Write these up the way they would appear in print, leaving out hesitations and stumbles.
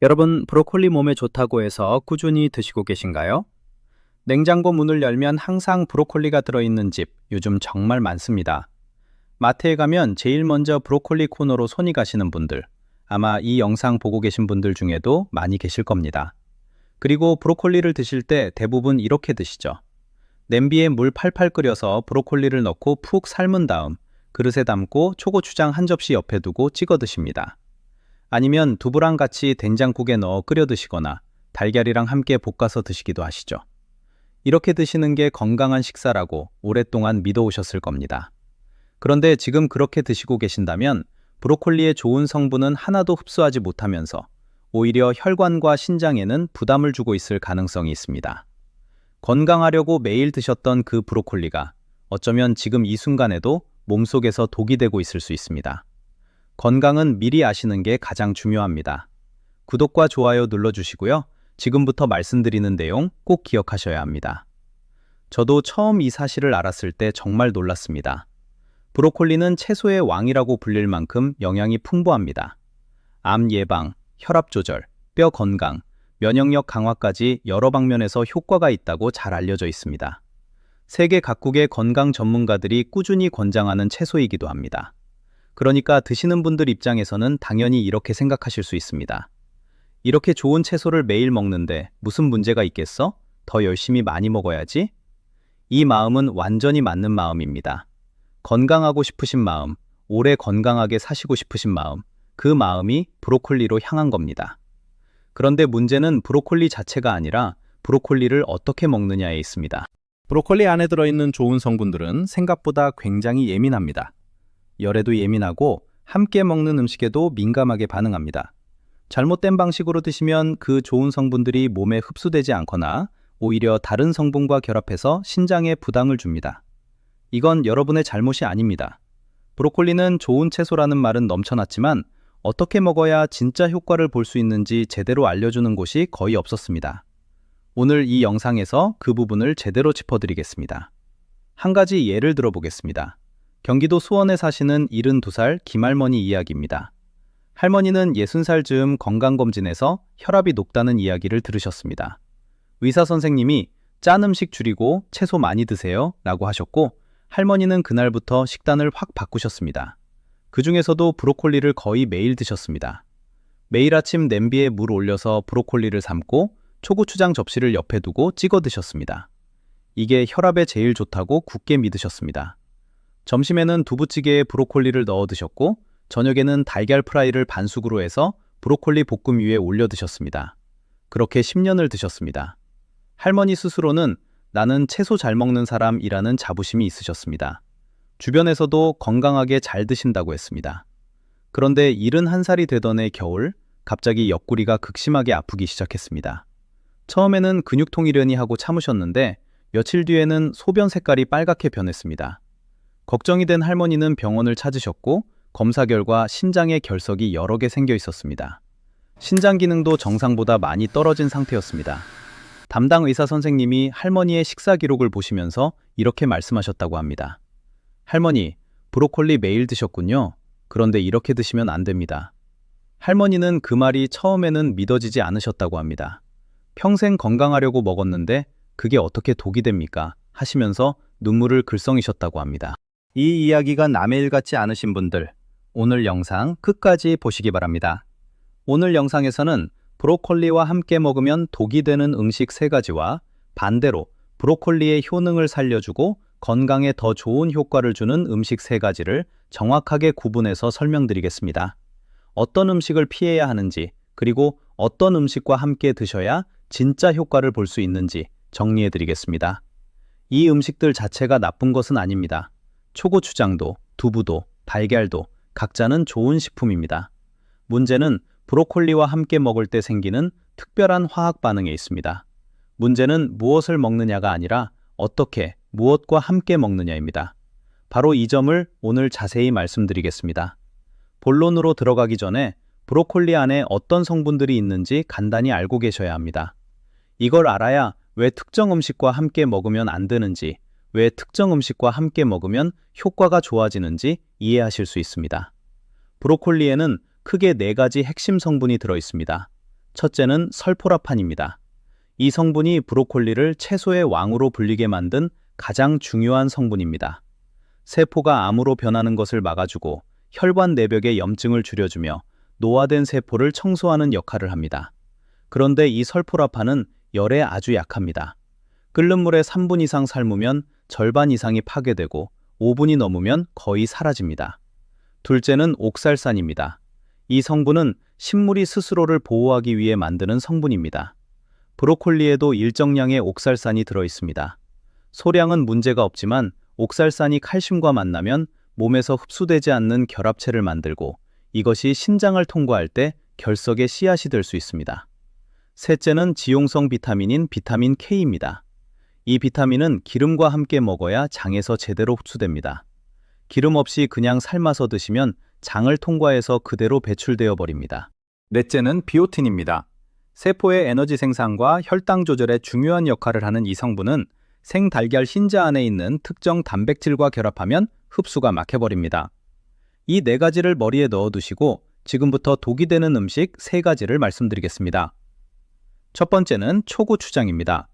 여러분, 브로콜리 몸에 좋다고 해서 꾸준히 드시고 계신가요? 냉장고 문을 열면 항상 브로콜리가 들어있는 집, 요즘 정말 많습니다. 마트에 가면 제일 먼저 브로콜리 코너로 손이 가시는 분들, 아마 이 영상 보고 계신 분들 중에도 많이 계실 겁니다. 그리고 브로콜리를 드실 때 대부분 이렇게 드시죠. 냄비에 물 팔팔 끓여서 브로콜리를 넣고 푹 삶은 다음 그릇에 담고 초고추장 한 접시 옆에 두고 찍어 드십니다. 아니면 두부랑 같이 된장국에 넣어 끓여 드시거나 달걀이랑 함께 볶아서 드시기도 하시죠. 이렇게 드시는 게 건강한 식사라고 오랫동안 믿어오셨을 겁니다. 그런데 지금 그렇게 드시고 계신다면 브로콜리의 좋은 성분은 하나도 흡수하지 못하면서 오히려 혈관과 신장에는 부담을 주고 있을 가능성이 있습니다. 건강하려고 매일 드셨던 그 브로콜리가 어쩌면 지금 이 순간에도 몸속에서 독이 되고 있을 수 있습니다. 건강은 미리 아시는 게 가장 중요합니다. 구독과 좋아요 눌러주시고요. 지금부터 말씀드리는 내용 꼭 기억하셔야 합니다. 저도 처음 이 사실을 알았을 때 정말 놀랐습니다. 브로콜리는 채소의 왕이라고 불릴 만큼 영양이 풍부합니다. 암 예방, 혈압 조절, 뼈 건강, 면역력 강화까지 여러 방면에서 효과가 있다고 잘 알려져 있습니다. 세계 각국의 건강 전문가들이 꾸준히 권장하는 채소이기도 합니다. 그러니까 드시는 분들 입장에서는 당연히 이렇게 생각하실 수 있습니다. 이렇게 좋은 채소를 매일 먹는데 무슨 문제가 있겠어? 더 열심히 많이 먹어야지? 이 마음은 완전히 맞는 마음입니다. 건강하고 싶으신 마음, 오래 건강하게 사시고 싶으신 마음, 그 마음이 브로콜리로 향한 겁니다. 그런데 문제는 브로콜리 자체가 아니라 브로콜리를 어떻게 먹느냐에 있습니다. 브로콜리 안에 들어있는 좋은 성분들은 생각보다 굉장히 예민합니다. 열에도 예민하고 함께 먹는 음식에도 민감하게 반응합니다. 잘못된 방식으로 드시면 그 좋은 성분들이 몸에 흡수되지 않거나 오히려 다른 성분과 결합해서 신장에 부담을 줍니다. 이건 여러분의 잘못이 아닙니다. 브로콜리는 좋은 채소라는 말은 넘쳐났지만 어떻게 먹어야 진짜 효과를 볼 수 있는지 제대로 알려주는 곳이 거의 없었습니다. 오늘 이 영상에서 그 부분을 제대로 짚어드리겠습니다. 한 가지 예를 들어보겠습니다. 경기도 수원에 사시는 72살 김할머니 이야기입니다. 할머니는 60살 즈음 건강검진에서 혈압이 높다는 이야기를 들으셨습니다. 의사 선생님이 짠 음식 줄이고 채소 많이 드세요 라고 하셨고 할머니는 그날부터 식단을 확 바꾸셨습니다. 그 중에서도 브로콜리를 거의 매일 드셨습니다. 매일 아침 냄비에 물 올려서 브로콜리를 삶고 초고추장 접시를 옆에 두고 찍어 드셨습니다. 이게 혈압에 제일 좋다고 굳게 믿으셨습니다. 점심에는 두부찌개에 브로콜리를 넣어 드셨고 저녁에는 달걀 프라이를 반숙으로 해서 브로콜리 볶음 위에 올려 드셨습니다. 그렇게 10년을 드셨습니다. 할머니 스스로는 나는 채소 잘 먹는 사람이라는 자부심이 있으셨습니다. 주변에서도 건강하게 잘 드신다고 했습니다. 그런데 71살이 되던 해 겨울 갑자기 옆구리가 극심하게 아프기 시작했습니다. 처음에는 근육통이려니 하고 참으셨는데 며칠 뒤에는 소변 색깔이 빨갛게 변했습니다. 걱정이 된 할머니는 병원을 찾으셨고 검사 결과 신장에 결석이 여러 개 생겨 있었습니다. 신장 기능도 정상보다 많이 떨어진 상태였습니다. 담당 의사 선생님이 할머니의 식사 기록을 보시면서 이렇게 말씀하셨다고 합니다. 할머니, 브로콜리 매일 드셨군요. 그런데 이렇게 드시면 안 됩니다. 할머니는 그 말이 처음에는 믿어지지 않으셨다고 합니다. 평생 건강하려고 먹었는데 그게 어떻게 독이 됩니까? 하시면서 눈물을 글썽이셨다고 합니다. 이 이야기가 남의 일 같지 않으신 분들, 오늘 영상 끝까지 보시기 바랍니다. 오늘 영상에서는 브로콜리와 함께 먹으면 독이 되는 음식 3가지와 반대로 브로콜리의 효능을 살려주고 건강에 더 좋은 효과를 주는 음식 3가지를 정확하게 구분해서 설명드리겠습니다. 어떤 음식을 피해야 하는지, 그리고 어떤 음식과 함께 드셔야 진짜 효과를 볼 수 있는지 정리해드리겠습니다. 이 음식들 자체가 나쁜 것은 아닙니다. 초고추장도, 두부도, 달걀도 각자는 좋은 식품입니다. 문제는 브로콜리와 함께 먹을 때 생기는 특별한 화학 반응에 있습니다. 문제는 무엇을 먹느냐가 아니라 어떻게, 무엇과 함께 먹느냐입니다. 바로 이 점을 오늘 자세히 말씀드리겠습니다. 본론으로 들어가기 전에 브로콜리 안에 어떤 성분들이 있는지 간단히 알고 계셔야 합니다. 이걸 알아야 왜 특정 음식과 함께 먹으면 안 되는지, 왜 특정 음식과 함께 먹으면 효과가 좋아지는지 이해하실 수 있습니다. 브로콜리에는 크게 4가지 핵심 성분이 들어 있습니다. 첫째는 설포라판입니다. 이 성분이 브로콜리를 채소의 왕으로 불리게 만든 가장 중요한 성분입니다. 세포가 암으로 변하는 것을 막아주고 혈관 내벽의 염증을 줄여주며 노화된 세포를 청소하는 역할을 합니다. 그런데 이 설포라판은 열에 아주 약합니다. 끓는 물에 3분 이상 삶으면 절반 이상이 파괴되고 5분이 넘으면 거의 사라집니다. 둘째는 옥살산입니다. 이 성분은 식물이 스스로를 보호하기 위해 만드는 성분입니다. 브로콜리에도 일정량의 옥살산이 들어있습니다. 소량은 문제가 없지만 옥살산이 칼슘과 만나면 몸에서 흡수되지 않는 결합체를 만들고 이것이 신장을 통과할 때 결석의 씨앗이 될 수 있습니다. 셋째는 지용성 비타민인 비타민 K입니다. 이 비타민은 기름과 함께 먹어야 장에서 제대로 흡수됩니다. 기름 없이 그냥 삶아서 드시면 장을 통과해서 그대로 배출되어 버립니다. 넷째는 비오틴입니다. 세포의 에너지 생산과 혈당 조절에 중요한 역할을 하는 이 성분은 생달걀 흰자 안에 있는 특정 단백질과 결합하면 흡수가 막혀버립니다. 이 네 가지를 머리에 넣어두시고 지금부터 독이 되는 음식 3가지를 말씀드리겠습니다. 첫 번째는 초고추장입니다.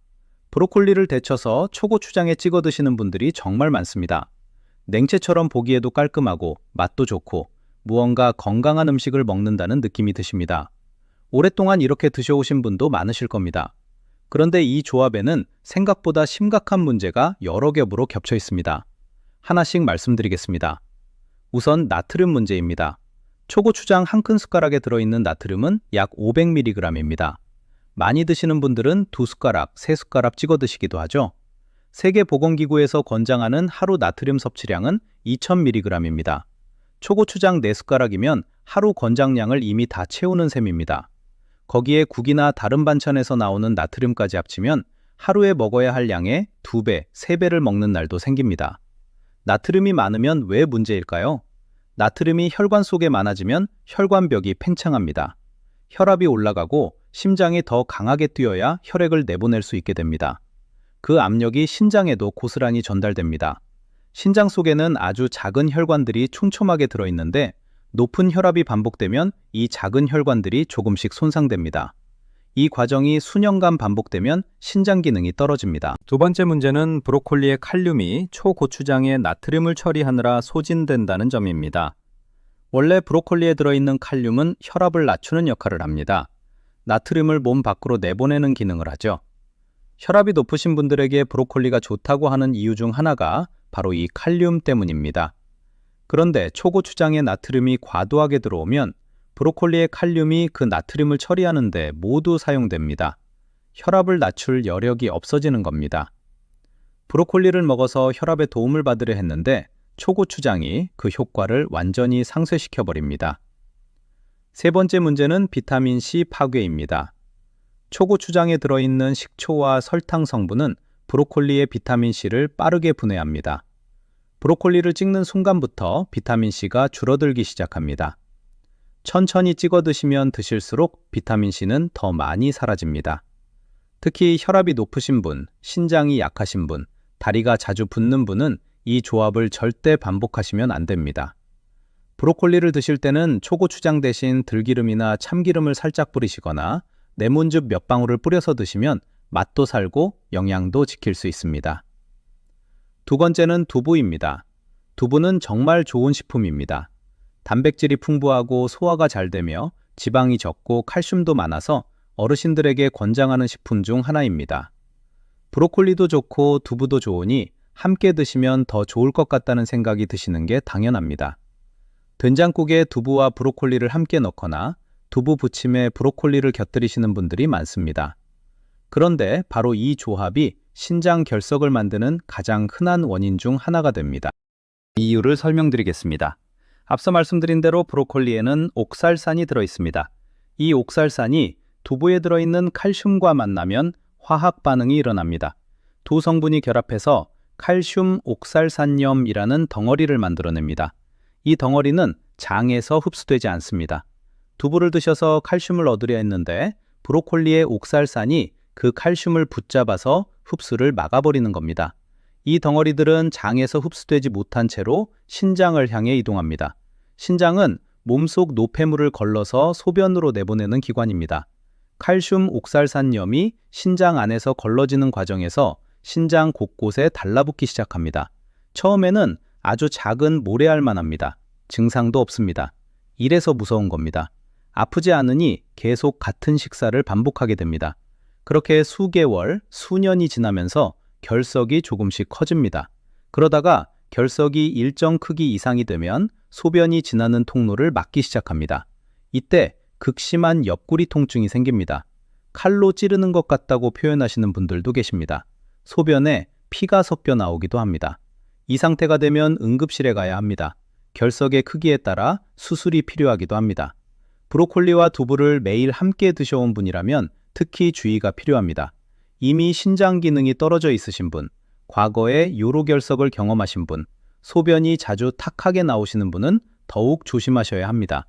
브로콜리를 데쳐서 초고추장에 찍어 드시는 분들이 정말 많습니다. 냉채처럼 보기에도 깔끔하고 맛도 좋고 무언가 건강한 음식을 먹는다는 느낌이 드십니다. 오랫동안 이렇게 드셔오신 분도 많으실 겁니다. 그런데 이 조합에는 생각보다 심각한 문제가 여러 겹으로 겹쳐 있습니다. 하나씩 말씀드리겠습니다. 우선 나트륨 문제입니다. 초고추장 한 큰 숟가락에 들어있는 나트륨은 약 500mg입니다. 많이 드시는 분들은 2숟가락, 3숟가락 찍어 드시기도 하죠. 세계보건기구에서 권장하는 하루 나트륨 섭취량은 2000mg입니다. 초고추장 4숟가락이면 하루 권장량을 이미 다 채우는 셈입니다. 거기에 국이나 다른 반찬에서 나오는 나트륨까지 합치면 하루에 먹어야 할 양의 2배, 3배를 먹는 날도 생깁니다. 나트륨이 많으면 왜 문제일까요? 나트륨이 혈관 속에 많아지면 혈관벽이 팽창합니다. 혈압이 올라가고 심장이 더 강하게 뛰어야 혈액을 내보낼 수 있게 됩니다. 그 압력이 신장에도 고스란히 전달됩니다. 신장 속에는 아주 작은 혈관들이 촘촘하게 들어있는데 높은 혈압이 반복되면 이 작은 혈관들이 조금씩 손상됩니다. 이 과정이 수년간 반복되면 신장 기능이 떨어집니다. 두 번째 문제는 브로콜리의 칼륨이 초고추장의 나트륨을 처리하느라 소진된다는 점입니다. 원래 브로콜리에 들어있는 칼륨은 혈압을 낮추는 역할을 합니다. 나트륨을 몸 밖으로 내보내는 기능을 하죠. 혈압이 높으신 분들에게 브로콜리가 좋다고 하는 이유 중 하나가 바로 이 칼륨 때문입니다. 그런데 초고추장에 나트륨이 과도하게 들어오면 브로콜리의 칼륨이 그 나트륨을 처리하는 데 모두 사용됩니다. 혈압을 낮출 여력이 없어지는 겁니다. 브로콜리를 먹어서 혈압에 도움을 받으려 했는데 초고추장이 그 효과를 완전히 상쇄시켜버립니다. 세 번째 문제는 비타민C 파괴입니다. 초고추장에 들어있는 식초와 설탕 성분은 브로콜리의 비타민C를 빠르게 분해합니다. 브로콜리를 찍는 순간부터 비타민C가 줄어들기 시작합니다. 천천히 찍어 드시면 드실수록 비타민C는 더 많이 사라집니다. 특히 혈압이 높으신 분, 신장이 약하신 분, 다리가 자주 붓는 분은 이 조합을 절대 반복하시면 안 됩니다. 브로콜리를 드실 때는 초고추장 대신 들기름이나 참기름을 살짝 뿌리시거나 레몬즙 몇 방울을 뿌려서 드시면 맛도 살고 영양도 지킬 수 있습니다. 두 번째는 두부입니다. 두부는 정말 좋은 식품입니다. 단백질이 풍부하고 소화가 잘 되며 지방이 적고 칼슘도 많아서 어르신들에게 권장하는 식품 중 하나입니다. 브로콜리도 좋고 두부도 좋으니 함께 드시면 더 좋을 것 같다는 생각이 드시는 게 당연합니다. 된장국에 두부와 브로콜리를 함께 넣거나 두부 부침에 브로콜리를 곁들이시는 분들이 많습니다. 그런데 바로 이 조합이 신장 결석을 만드는 가장 흔한 원인 중 하나가 됩니다. 이유를 설명드리겠습니다. 앞서 말씀드린 대로 브로콜리에는 옥살산이 들어있습니다. 이 옥살산이 두부에 들어있는 칼슘과 만나면 화학 반응이 일어납니다. 두 성분이 결합해서 칼슘 옥살산염이라는 덩어리를 만들어냅니다. 이 덩어리는 장에서 흡수되지 않습니다. 두부를 드셔서 칼슘을 얻으려 했는데 브로콜리의 옥살산이 그 칼슘을 붙잡아서 흡수를 막아버리는 겁니다. 이 덩어리들은 장에서 흡수되지 못한 채로 신장을 향해 이동합니다. 신장은 몸속 노폐물을 걸러서 소변으로 내보내는 기관입니다. 칼슘 옥살산염이 신장 안에서 걸러지는 과정에서 신장 곳곳에 달라붙기 시작합니다. 처음에는 아주 작은 모래알만 합니다. 증상도 없습니다. 이래서 무서운 겁니다. 아프지 않으니 계속 같은 식사를 반복하게 됩니다. 그렇게 수개월, 수년이 지나면서 결석이 조금씩 커집니다. 그러다가 결석이 일정 크기 이상이 되면 소변이 지나는 통로를 막기 시작합니다. 이때 극심한 옆구리 통증이 생깁니다. 칼로 찌르는 것 같다고 표현하시는 분들도 계십니다. 소변에 피가 섞여 나오기도 합니다. 이 상태가 되면 응급실에 가야 합니다. 결석의 크기에 따라 수술이 필요하기도 합니다. 브로콜리와 두부를 매일 함께 드셔온 분이라면 특히 주의가 필요합니다. 이미 신장 기능이 떨어져 있으신 분, 과거에 요로결석을 경험하신 분, 소변이 자주 탁하게 나오시는 분은 더욱 조심하셔야 합니다.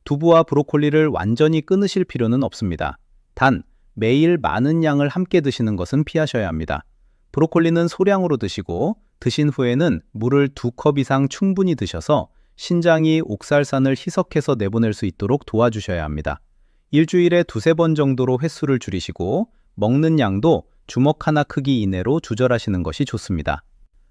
두부와 브로콜리를 완전히 끊으실 필요는 없습니다. 단, 매일 많은 양을 함께 드시는 것은 피하셔야 합니다. 브로콜리는 소량으로 드시고 드신 후에는 물을 2컵 이상 충분히 드셔서 신장이 옥살산을 희석해서 내보낼 수 있도록 도와주셔야 합니다. 일주일에 2~3번 정도로 횟수를 줄이시고 먹는 양도 주먹 하나 크기 이내로 조절하시는 것이 좋습니다.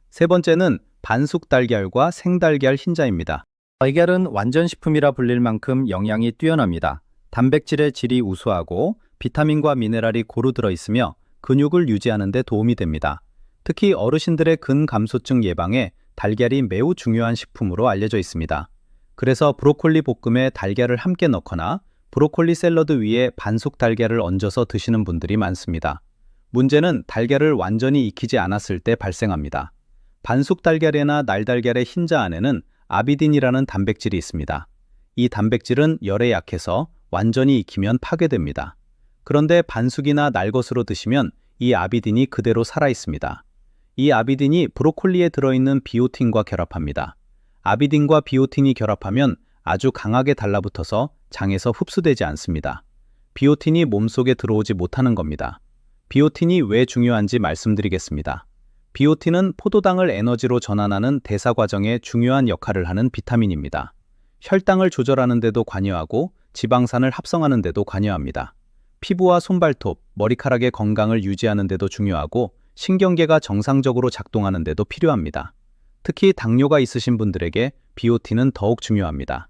세 번째는 반숙 달걀과 생달걀 흰자입니다. 달걀은 완전식품이라 불릴 만큼 영양이 뛰어납니다. 단백질의 질이 우수하고 비타민과 미네랄이 고루 들어있으며 근육을 유지하는 데 도움이 됩니다. 특히 어르신들의 근감소증 예방에 달걀이 매우 중요한 식품으로 알려져 있습니다. 그래서 브로콜리 볶음에 달걀을 함께 넣거나 브로콜리 샐러드 위에 반숙 달걀을 얹어서 드시는 분들이 많습니다. 문제는 달걀을 완전히 익히지 않았을 때 발생합니다. 반숙 달걀이나 날달걀의 흰자 안에는 아비딘이라는 단백질이 있습니다. 이 단백질은 열에 약해서 완전히 익히면 파괴됩니다. 그런데 반숙이나 날것으로 드시면 이 아비딘이 그대로 살아있습니다. 이 아비딘이 브로콜리에 들어있는 비오틴과 결합합니다. 아비딘과 비오틴이 결합하면 아주 강하게 달라붙어서 장에서 흡수되지 않습니다. 비오틴이 몸속에 들어오지 못하는 겁니다. 비오틴이 왜 중요한지 말씀드리겠습니다. 비오틴은 포도당을 에너지로 전환하는 대사 과정에 중요한 역할을 하는 비타민입니다. 혈당을 조절하는 데도 관여하고 지방산을 합성하는 데도 관여합니다. 피부와 손발톱, 머리카락의 건강을 유지하는 데도 중요하고 신경계가 정상적으로 작동하는 데도 필요합니다. 특히 당뇨가 있으신 분들에게 비오틴은 더욱 중요합니다.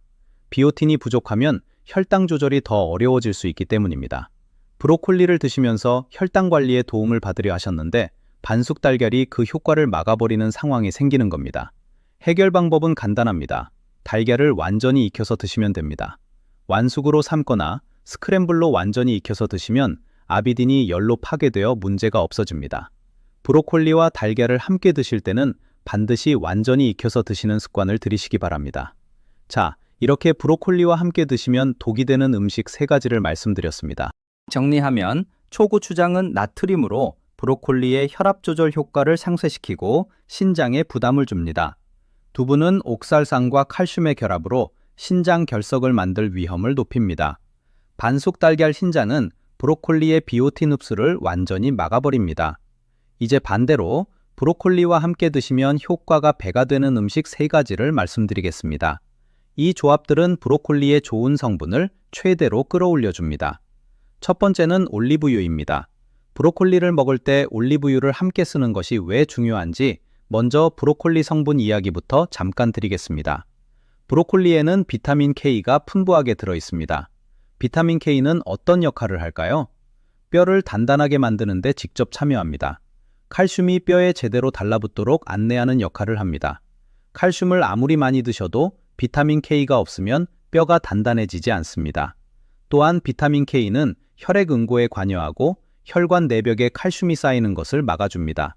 비오틴이 부족하면 혈당 조절이 더 어려워질 수 있기 때문입니다. 브로콜리를 드시면서 혈당 관리에 도움을 받으려 하셨는데 반숙 달걀이 그 효과를 막아버리는 상황이 생기는 겁니다. 해결 방법은 간단합니다. 달걀을 완전히 익혀서 드시면 됩니다. 완숙으로 삶거나 스크램블로 완전히 익혀서 드시면 아비딘이 열로 파괴되어 문제가 없어집니다. 브로콜리와 달걀을 함께 드실 때는 반드시 완전히 익혀서 드시는 습관을 들이시기 바랍니다. 자, 이렇게 브로콜리와 함께 드시면 독이 되는 음식 3가지를 말씀드렸습니다. 정리하면 초고추장은 나트륨으로 브로콜리의 혈압 조절 효과를 상쇄시키고 신장에 부담을 줍니다. 두부는 옥살산과 칼슘의 결합으로 신장 결석을 만들 위험을 높입니다. 반숙 달걀 흰자는 브로콜리의 비오틴 흡수를 완전히 막아버립니다. 이제 반대로 브로콜리와 함께 드시면 효과가 배가 되는 음식 3가지를 말씀드리겠습니다. 이 조합들은 브로콜리의 좋은 성분을 최대로 끌어올려줍니다. 첫 번째는 올리브유입니다. 브로콜리를 먹을 때 올리브유를 함께 쓰는 것이 왜 중요한지 먼저 브로콜리 성분 이야기부터 잠깐 드리겠습니다. 브로콜리에는 비타민 K가 풍부하게 들어있습니다. 비타민 K는 어떤 역할을 할까요? 뼈를 단단하게 만드는 데 직접 참여합니다. 칼슘이 뼈에 제대로 달라붙도록 안내하는 역할을 합니다. 칼슘을 아무리 많이 드셔도 비타민 K가 없으면 뼈가 단단해지지 않습니다. 또한 비타민 K는 혈액 응고에 관여하고 혈관 내벽에 칼슘이 쌓이는 것을 막아줍니다.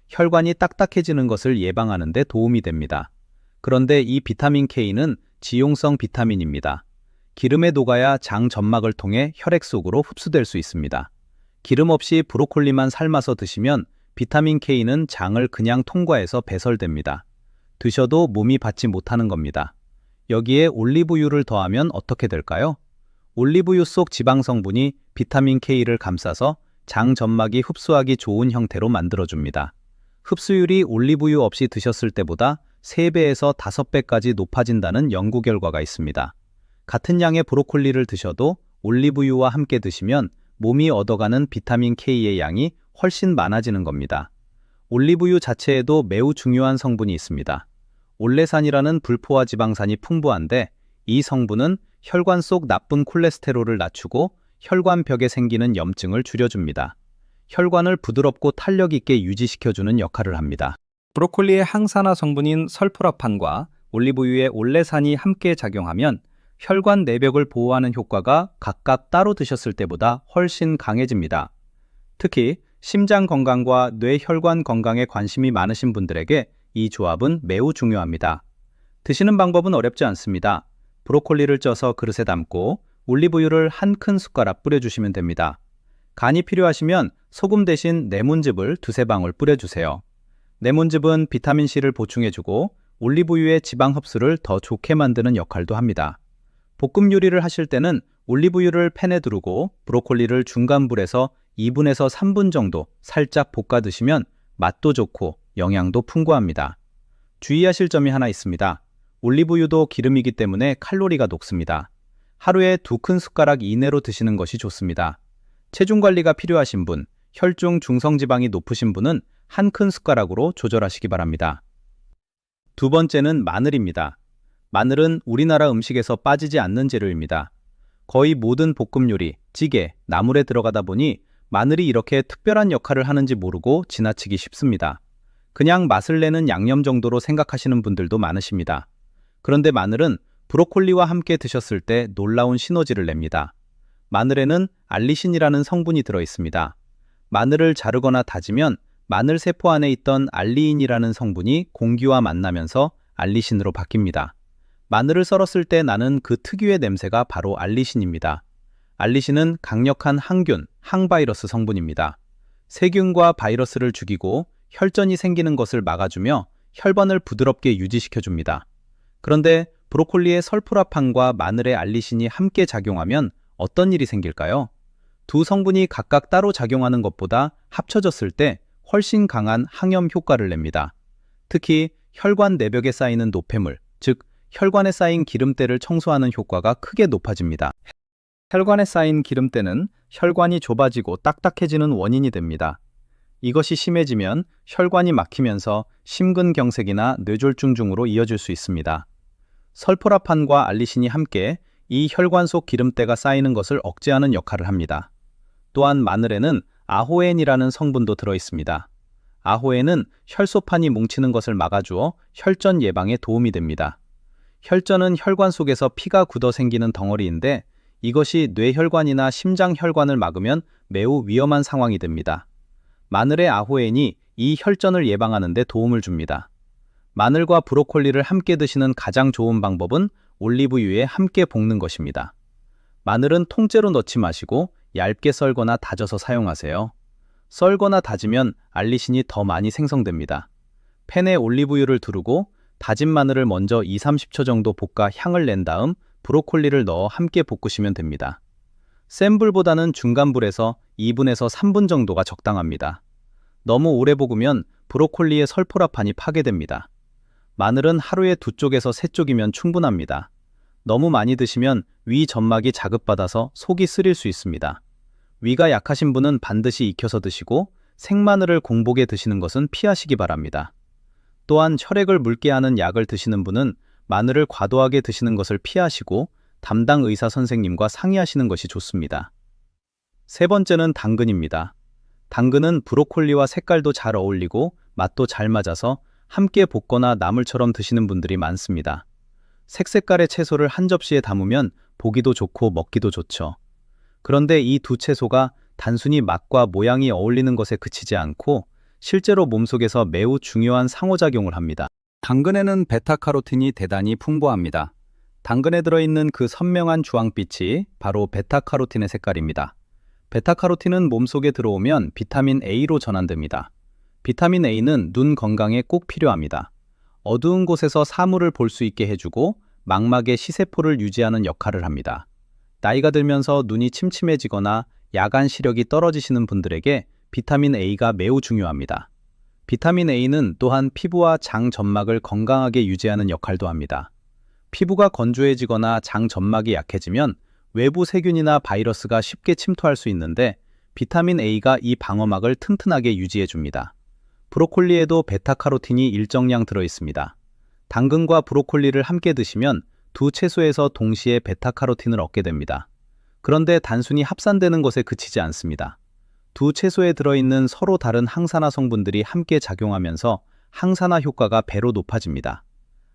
혈관이 딱딱해지는 것을 예방하는 데 도움이 됩니다. 그런데 이 비타민 K는 지용성 비타민입니다. 기름에 녹아야 장 점막을 통해 혈액 속으로 흡수될 수 있습니다. 기름 없이 브로콜리만 삶아서 드시면 비타민 K는 장을 그냥 통과해서 배설됩니다. 드셔도 몸이 받지 못하는 겁니다. 여기에 올리브유를 더하면 어떻게 될까요? 올리브유 속 지방 성분이 비타민 K를 감싸서 장 점막이 흡수하기 좋은 형태로 만들어줍니다. 흡수율이 올리브유 없이 드셨을 때보다 3배에서 5배까지 높아진다는 연구 결과가 있습니다. 같은 양의 브로콜리를 드셔도 올리브유와 함께 드시면 몸이 얻어가는 비타민 K의 양이 훨씬 많아지는 겁니다. 올리브유 자체에도 매우 중요한 성분이 있습니다. 올레산이라는 불포화 지방산이 풍부한데 이 성분은 혈관 속 나쁜 콜레스테롤을 낮추고 혈관벽에 생기는 염증을 줄여줍니다. 혈관을 부드럽고 탄력 있게 유지시켜주는 역할을 합니다. 브로콜리의 항산화 성분인 설포라판과 올리브유의 올레산이 함께 작용하면 혈관 내벽을 보호하는 효과가 각각 따로 드셨을 때보다 훨씬 강해집니다. 특히 심장 건강과 뇌혈관 건강에 관심이 많으신 분들에게 이 조합은 매우 중요합니다. 드시는 방법은 어렵지 않습니다. 브로콜리를 쪄서 그릇에 담고 올리브유를 한 큰 숟가락 뿌려주시면 됩니다. 간이 필요하시면 소금 대신 레몬즙을 두세 방울 뿌려주세요. 레몬즙은 비타민C를 보충해주고 올리브유의 지방 흡수를 더 좋게 만드는 역할도 합니다. 볶음 요리를 하실 때는 올리브유를 팬에 두르고 브로콜리를 중간 불에서 2분에서 3분 정도 살짝 볶아 드시면 맛도 좋고 영양도 풍부합니다. 주의하실 점이 하나 있습니다. 올리브유도 기름이기 때문에 칼로리가 높습니다. 하루에 2큰 숟가락 이내로 드시는 것이 좋습니다. 체중 관리가 필요하신 분, 혈중 중성지방이 높으신 분은 한 큰 숟가락으로 조절하시기 바랍니다. 두 번째는 마늘입니다. 마늘은 우리나라 음식에서 빠지지 않는 재료입니다. 거의 모든 볶음 요리, 찌개, 나물에 들어가다 보니 마늘이 이렇게 특별한 역할을 하는지 모르고 지나치기 쉽습니다. 그냥 맛을 내는 양념 정도로 생각하시는 분들도 많으십니다. 그런데 마늘은 브로콜리와 함께 드셨을 때 놀라운 시너지를 냅니다. 마늘에는 알리신이라는 성분이 들어있습니다. 마늘을 자르거나 다지면 마늘 세포 안에 있던 알리인이라는 성분이 공기와 만나면서 알리신으로 바뀝니다. 마늘을 썰었을 때 나는 그 특유의 냄새가 바로 알리신입니다. 알리신은 강력한 항균, 항바이러스 성분입니다. 세균과 바이러스를 죽이고 혈전이 생기는 것을 막아주며 혈관을 부드럽게 유지시켜줍니다. 그런데 브로콜리의 설포라판과 마늘의 알리신이 함께 작용하면 어떤 일이 생길까요? 두 성분이 각각 따로 작용하는 것보다 합쳐졌을 때 훨씬 강한 항염 효과를 냅니다. 특히 혈관 내벽에 쌓이는 노폐물, 즉 혈관에 쌓인 기름때를 청소하는 효과가 크게 높아집니다. 혈관에 쌓인 기름때는 혈관이 좁아지고 딱딱해지는 원인이 됩니다. 이것이 심해지면 혈관이 막히면서 심근경색이나 뇌졸중 등으로 이어질 수 있습니다. 설포라판과 알리신이 함께 이 혈관 속 기름때가 쌓이는 것을 억제하는 역할을 합니다. 또한 마늘에는 아호엔이라는 성분도 들어있습니다. 아호엔은 혈소판이 뭉치는 것을 막아주어 혈전 예방에 도움이 됩니다. 혈전은 혈관 속에서 피가 굳어 생기는 덩어리인데 이것이 뇌혈관이나 심장혈관을 막으면 매우 위험한 상황이 됩니다. 마늘의 아호엔이 이 혈전을 예방하는 데 도움을 줍니다. 마늘과 브로콜리를 함께 드시는 가장 좋은 방법은 올리브유에 함께 볶는 것입니다. 마늘은 통째로 넣지 마시고 얇게 썰거나 다져서 사용하세요. 썰거나 다지면 알리신이 더 많이 생성됩니다. 팬에 올리브유를 두르고 다진 마늘을 먼저 2-30초 정도 볶아 향을 낸 다음 브로콜리를 넣어 함께 볶으시면 됩니다. 센 불보다는 중간 불에서 2분에서 3분 정도가 적당합니다. 너무 오래 볶으면 브로콜리의 설포라판이 파괴됩니다. 마늘은 하루에 2쪽에서 3쪽이면 충분합니다. 너무 많이 드시면 위 점막이 자극받아서 속이 쓰릴 수 있습니다. 위가 약하신 분은 반드시 익혀서 드시고 생마늘을 공복에 드시는 것은 피하시기 바랍니다. 또한 혈액을 묽게 하는 약을 드시는 분은 마늘을 과도하게 드시는 것을 피하시고 담당 의사 선생님과 상의하시는 것이 좋습니다. 세 번째는 당근입니다. 당근은 브로콜리와 색깔도 잘 어울리고 맛도 잘 맞아서 함께 볶거나 나물처럼 드시는 분들이 많습니다. 색색깔의 채소를 한 접시에 담으면 보기도 좋고 먹기도 좋죠. 그런데 이 두 채소가 단순히 맛과 모양이 어울리는 것에 그치지 않고 실제로 몸속에서 매우 중요한 상호작용을 합니다. 당근에는 베타카로틴이 대단히 풍부합니다. 당근에 들어있는 그 선명한 주황빛이 바로 베타카로틴의 색깔입니다. 베타카로틴은 몸속에 들어오면 비타민 A로 전환됩니다. 비타민 A는 눈 건강에 꼭 필요합니다. 어두운 곳에서 사물을 볼 수 있게 해주고 망막의 시세포를 유지하는 역할을 합니다. 나이가 들면서 눈이 침침해지거나 야간 시력이 떨어지시는 분들에게 비타민 A가 매우 중요합니다. 비타민 A는 또한 피부와 장 점막을 건강하게 유지하는 역할도 합니다. 피부가 건조해지거나 장 점막이 약해지면 외부 세균이나 바이러스가 쉽게 침투할 수 있는데 비타민 A가 이 방어막을 튼튼하게 유지해 줍니다. 브로콜리에도 베타카로틴이 일정량 들어 있습니다. 당근과 브로콜리를 함께 드시면 두 채소에서 동시에 베타카로틴을 얻게 됩니다. 그런데 단순히 합산되는 것에 그치지 않습니다. 두 채소에 들어있는 서로 다른 항산화 성분들이 함께 작용하면서 항산화 효과가 배로 높아집니다.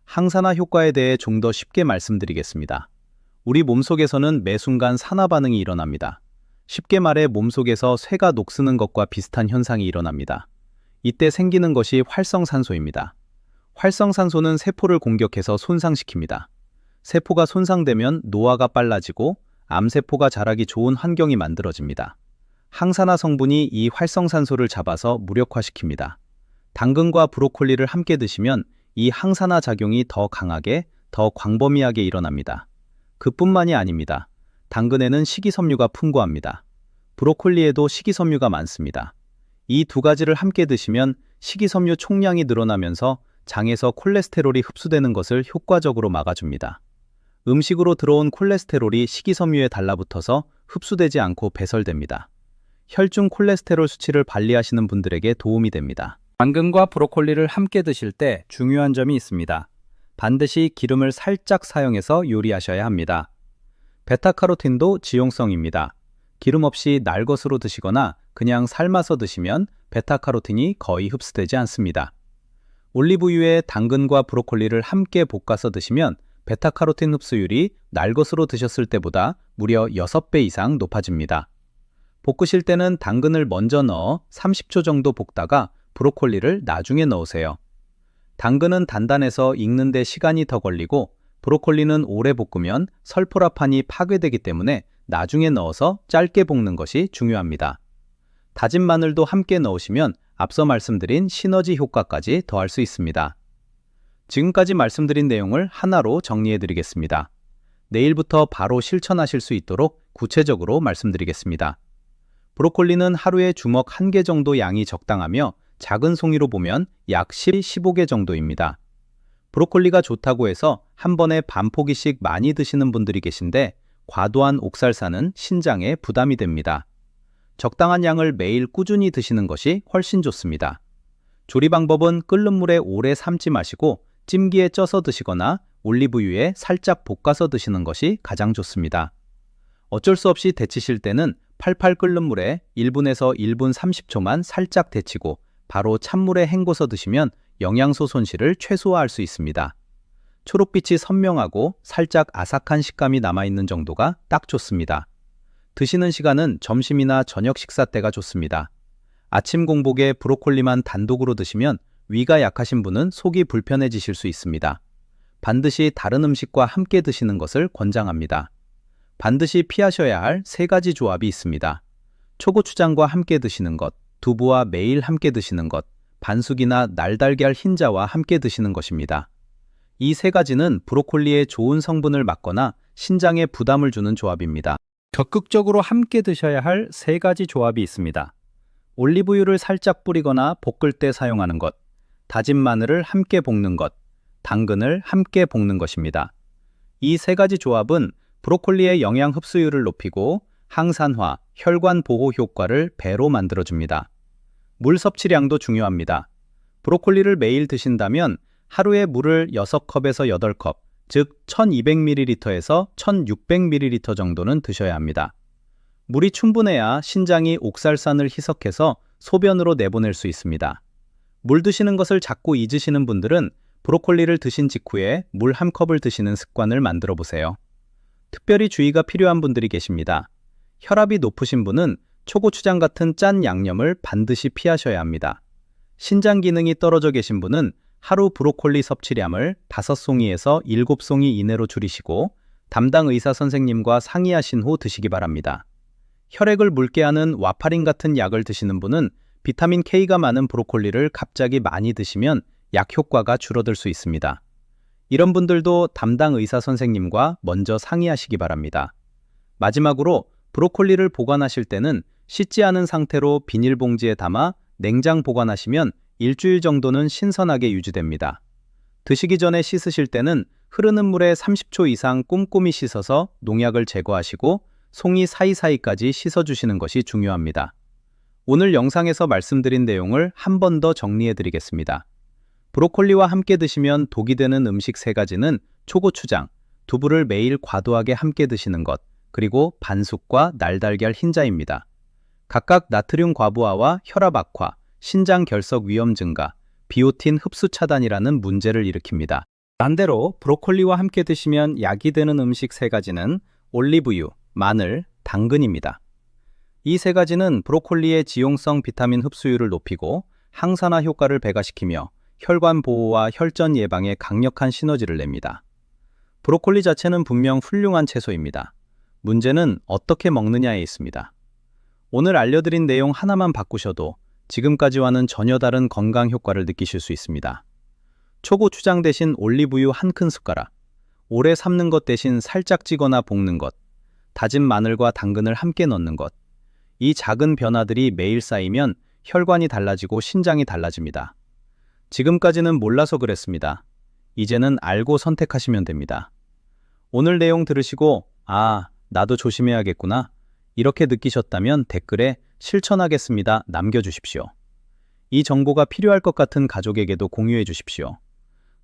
항산화 효과에 대해 좀 더 쉽게 말씀드리겠습니다. 우리 몸속에서는 매 순간 산화 반응이 일어납니다. 쉽게 말해 몸속에서 쇠가 녹쓰는 것과 비슷한 현상이 일어납니다. 이때 생기는 것이 활성산소입니다. 활성산소는 세포를 공격해서 손상시킵니다. 세포가 손상되면 노화가 빨라지고 암세포가 자라기 좋은 환경이 만들어집니다. 항산화 성분이 이 활성산소를 잡아서 무력화시킵니다. 당근과 브로콜리를 함께 드시면 이 항산화 작용이 더 강하게, 더 광범위하게 일어납니다. 그뿐만이 아닙니다. 당근에는 식이섬유가 풍부합니다. 브로콜리에도 식이섬유가 많습니다. 이 두 가지를 함께 드시면 식이섬유 총량이 늘어나면서 장에서 콜레스테롤이 흡수되는 것을 효과적으로 막아줍니다. 음식으로 들어온 콜레스테롤이 식이섬유에 달라붙어서 흡수되지 않고 배설됩니다. 혈중 콜레스테롤 수치를 관리하시는 분들에게 도움이 됩니다. 당근과 브로콜리를 함께 드실 때 중요한 점이 있습니다. 반드시 기름을 살짝 사용해서 요리하셔야 합니다. 베타카로틴도 지용성입니다. 기름 없이 날것으로 드시거나 그냥 삶아서 드시면 베타카로틴이 거의 흡수되지 않습니다. 올리브유에 당근과 브로콜리를 함께 볶아서 드시면 베타카로틴 흡수율이 날것으로 드셨을 때보다 무려 6배 이상 높아집니다. 볶으실 때는 당근을 먼저 넣어 30초 정도 볶다가 브로콜리를 나중에 넣으세요. 당근은 단단해서 익는 데 시간이 더 걸리고 브로콜리는 오래 볶으면 설포라판이 파괴되기 때문에 나중에 넣어서 짧게 볶는 것이 중요합니다. 다진 마늘도 함께 넣으시면 앞서 말씀드린 시너지 효과까지 더할 수 있습니다. 지금까지 말씀드린 내용을 하나로 정리해 드리겠습니다. 내일부터 바로 실천하실 수 있도록 구체적으로 말씀드리겠습니다. 브로콜리는 하루에 주먹 1개 정도 양이 적당하며 작은 송이로 보면 약 15개 정도입니다. 브로콜리가 좋다고 해서 한 번에 반 포기씩 많이 드시는 분들이 계신데 과도한 옥살사는 신장에 부담이 됩니다. 적당한 양을 매일 꾸준히 드시는 것이 훨씬 좋습니다. 조리 방법은 끓는 물에 오래 삶지 마시고 찜기에 쪄서 드시거나 올리브유에 살짝 볶아서 드시는 것이 가장 좋습니다. 어쩔 수 없이 데치실 때는 팔팔 끓는 물에 1분에서 1분 30초만 살짝 데치고 바로 찬물에 헹궈서 드시면 영양소 손실을 최소화할 수 있습니다. 초록빛이 선명하고 살짝 아삭한 식감이 남아있는 정도가 딱 좋습니다. 드시는 시간은 점심이나 저녁 식사 때가 좋습니다. 아침 공복에 브로콜리만 단독으로 드시면 위가 약하신 분은 속이 불편해지실 수 있습니다. 반드시 다른 음식과 함께 드시는 것을 권장합니다. 반드시 피하셔야 할 3가지 조합이 있습니다. 초고추장과 함께 드시는 것, 두부와 매일 함께 드시는 것, 반숙이나 날달걀 흰자와 함께 드시는 것입니다. 이 3가지는 브로콜리의 좋은 성분을 막거나 신장에 부담을 주는 조합입니다. 적극적으로 함께 드셔야 할 3가지 조합이 있습니다. 올리브유를 살짝 뿌리거나 볶을 때 사용하는 것, 다진 마늘을 함께 볶는 것, 당근을 함께 볶는 것입니다. 이 3가지 조합은 브로콜리의 영양 흡수율을 높이고 항산화, 혈관 보호 효과를 배로 만들어줍니다. 물 섭취량도 중요합니다. 브로콜리를 매일 드신다면 하루에 물을 6컵에서 8컵, 즉 1200ml에서 1600ml 정도는 드셔야 합니다. 물이 충분해야 신장이 옥살산을 희석해서 소변으로 내보낼 수 있습니다. 물 드시는 것을 자꾸 잊으시는 분들은 브로콜리를 드신 직후에 물 1컵을 드시는 습관을 만들어 보세요. 특별히 주의가 필요한 분들이 계십니다. 혈압이 높으신 분은 초고추장 같은 짠 양념을 반드시 피하셔야 합니다. 신장 기능이 떨어져 계신 분은 하루 브로콜리 섭취량을 5송이에서 7송이 이내로 줄이시고 담당 의사 선생님과 상의하신 후 드시기 바랍니다. 혈액을 묽게 하는 와파린 같은 약을 드시는 분은 비타민 K가 많은 브로콜리를 갑자기 많이 드시면 약 효과가 줄어들 수 있습니다. 이런 분들도 담당 의사 선생님과 먼저 상의하시기 바랍니다. 마지막으로 브로콜리를 보관하실 때는 씻지 않은 상태로 비닐봉지에 담아 냉장 보관하시면 일주일 정도는 신선하게 유지됩니다. 드시기 전에 씻으실 때는 흐르는 물에 30초 이상 꼼꼼히 씻어서 농약을 제거하시고 송이 사이사이까지 씻어주시는 것이 중요합니다. 오늘 영상에서 말씀드린 내용을 한 번 더 정리해드리겠습니다. 브로콜리와 함께 드시면 독이 되는 음식 3가지는 초고추장, 두부를 매일 과도하게 함께 드시는 것, 그리고 반숙과 날달걀 흰자입니다. 각각 나트륨 과부하와 혈압 악화, 신장 결석 위험 증가, 비오틴 흡수 차단이라는 문제를 일으킵니다. 반대로 브로콜리와 함께 드시면 약이 되는 음식 3가지는 올리브유, 마늘, 당근입니다. 이 3가지는 브로콜리의 지용성 비타민 흡수율을 높이고 항산화 효과를 배가시키며 혈관 보호와 혈전 예방에 강력한 시너지를 냅니다. 브로콜리 자체는 분명 훌륭한 채소입니다. 문제는 어떻게 먹느냐에 있습니다. 오늘 알려드린 내용 하나만 바꾸셔도 지금까지와는 전혀 다른 건강 효과를 느끼실 수 있습니다. 초고추장 대신 올리브유 1큰숟가락, 오래 삶는 것 대신 살짝 찌거나 볶는 것, 다진 마늘과 당근을 함께 넣는 것. 이 작은 변화들이 매일 쌓이면 혈관이 달라지고 신장이 달라집니다. 지금까지는 몰라서 그랬습니다. 이제는 알고 선택하시면 됩니다. 오늘 내용 들으시고 나도 조심해야겠구나 이렇게 느끼셨다면 댓글에 실천하겠습니다 남겨주십시오. 이 정보가 필요할 것 같은 가족에게도 공유해 주십시오.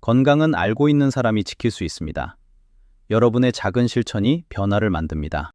건강은 알고 있는 사람이 지킬 수 있습니다. 여러분의 작은 실천이 변화를 만듭니다.